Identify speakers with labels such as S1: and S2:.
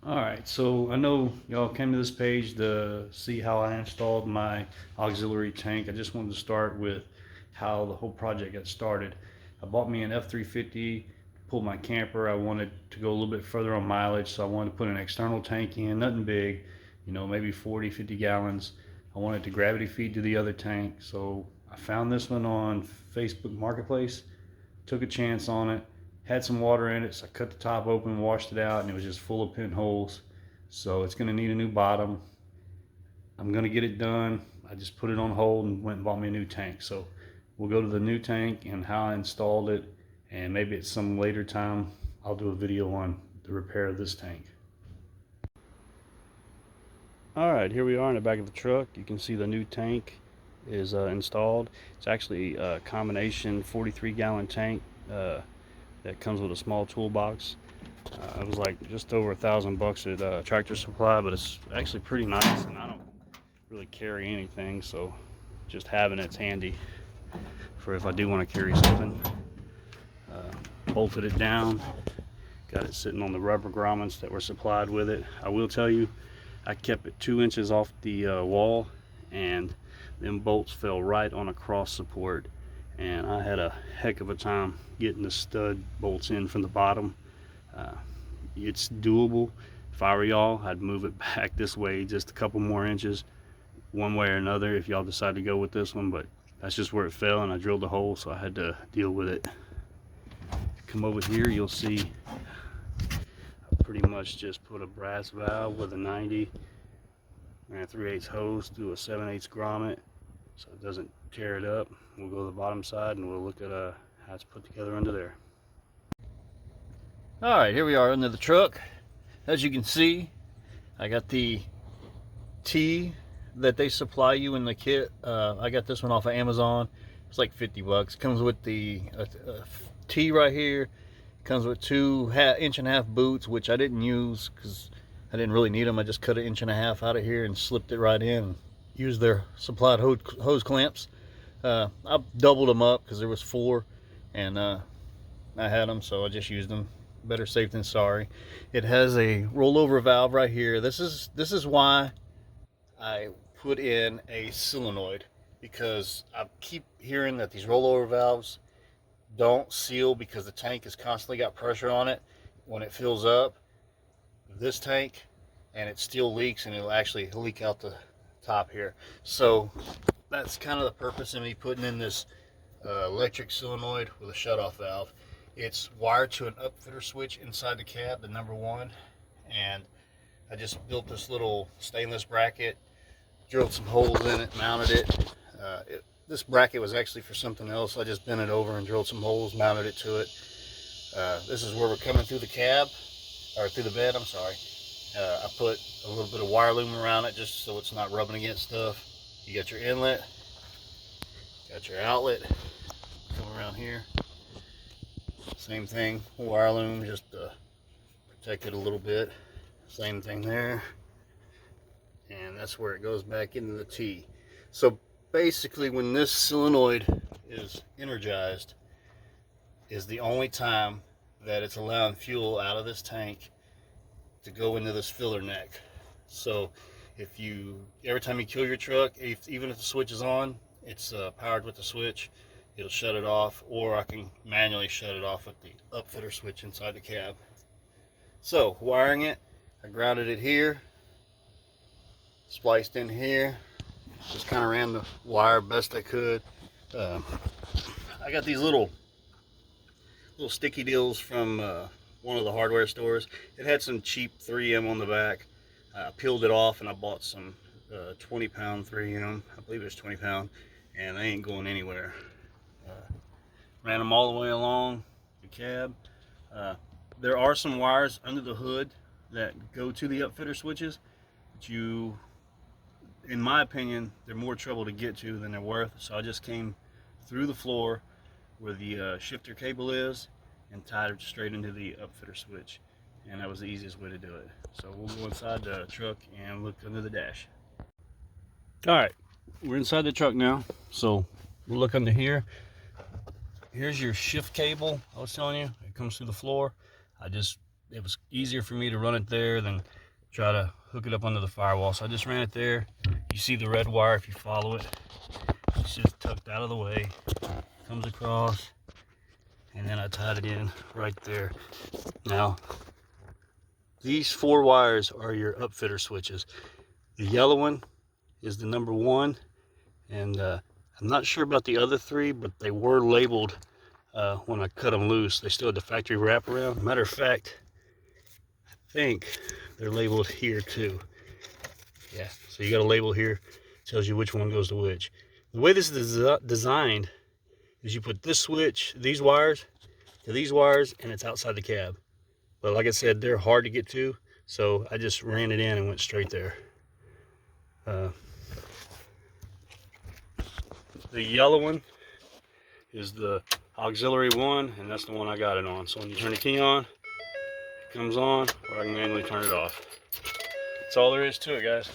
S1: Alright, so I know y'all came to this page to see how I installed my auxiliary tank. I just wanted to start with how the whole project got started. I bought me an F350 to pull my camper. I wanted to go a little bit further on mileage, so I wanted to put an external tank in, nothing big, maybe 40, 50 gallons. I wanted to gravity feed to the other tank, so I found this one on Facebook Marketplace, took a chance on it, had some water in it, so I cut the top open, washed it out, and it was just full of pinholes. So it's going to need a new bottom. I'm going to get it done. I just put it on hold and went and bought me a new tank. So we'll go to the new tank and how I installed it, and maybe at some later time I'll do a video on the repair of this tank. All right, here we are in the back of the truck. You can see the new tank is installed. It's actually a combination 43-gallon tank that comes with a small toolbox. It was like just over $1,000 at Tractor Supply, but it's actually pretty nice, and I don't really carry anything, so just having it's handy for if I do want to carry something. Bolted it down, got it sitting on the rubber grommets that were supplied with it. I will tell you, I kept it 2 inches off the wall, and them bolts fell right on a cross support, and I had a heck of a time getting the stud bolts in from the bottom. It's doable. If I were y'all, I'd move it back this way just a couple more inches one way or another if y'all decide to go with this one, but that's just where it fell, and I drilled a hole, so I had to deal with it. Come over here, you'll see I pretty much just put a brass valve with a 90 and a 3/8 hose through a 7/8 grommet so it doesn't tear it up. We'll go to the bottom side and we'll look at how it's put together under there. All right, here we are under the truck. As you can see, I got the T that they supply you in the kit. I got this one off of Amazon. It's like 50 bucks. Comes with the T right here. Comes with 2 1.5-inch boots, which I didn't use because I didn't really need them. I just cut 1.5 inches out of here and slipped it right in. Used their supplied hose clamps. I doubled them up because there was 4, and I had them, so I just used them. Better safe than sorry. It has a rollover valve right here. This is why I put in a solenoid, because I keep hearing that these rollover valves don't seal because the tank has constantly got pressure on it when it fills up this tank, and it still leaks, and it'll actually leak out the top here. So that's kind of the purpose of me putting in this electric solenoid with a shutoff valve. It's wired to an upfitter switch inside the cab, the number 1, and I just built this little stainless bracket, drilled some holes in it, mounted it. This bracket was actually for something else. I just bent it over and drilled some holes, mounted it to it. This is where we're coming through the cab, or through the bed, I'm sorry. I put a little bit of wire loom around it just so it's not rubbing against stuff. You got your inlet, got your outlet, come around here. Same thing, wire loom, just to protect it a little bit. Same thing there. And that's where it goes back into the T. So basically, when this solenoid is energized is the only time that it's allowing fuel out of this tank to go into this filler neck. So if every time you kill your truck, even if the switch is on, it's powered with the switch, it'll shut it off, or I can manually shut it off with the upfitter switch inside the cab. So wiring it, I grounded it here, spliced in here, just kind of ran the wire best I could. I got these little sticky deals from one of the hardware stores. It had some cheap 3M on the back. I peeled it off and I bought some 20-pound 3M. I believe it's 20 pound, and they ain't going anywhere. Ran them all the way along the cab. There are some wires under the hood that go to the upfitter switches, but in my opinion, they're more trouble to get to than they're worth. So I just came through the floor where the shifter cable is and tied it straight into the upfitter switch, and that was the easiest way to do it. So we'll go inside the truck and look under the dash. All right, we're inside the truck now, so we'll look under here. Here's your shift cable I was telling you. It comes through the floor. I just it was easier for me to run it there than try to hook it up under the firewall. So I just ran it there. You see the red wire if you follow it. It's just tucked out of the way, comes across, and then I tied it in right there. Now, these 4 wires are your upfitter switches. The yellow one is the number 1, and I'm not sure about the other 3, but they were labeled when I cut them loose. They still had the factory wraparound. Matter of fact, I think they're labeled here too. Yeah, so you got a label here, tells you which one goes to which. The way this is designed is you put this switch, these wires, to these wires, and it's outside the cab. But like I said, they're hard to get to, so I just ran it in and went straight there. The yellow one is the auxiliary one, and that's the one I got it on. So when you turn the key on, it comes on, or I can manually turn it off. That's all there is to it, guys.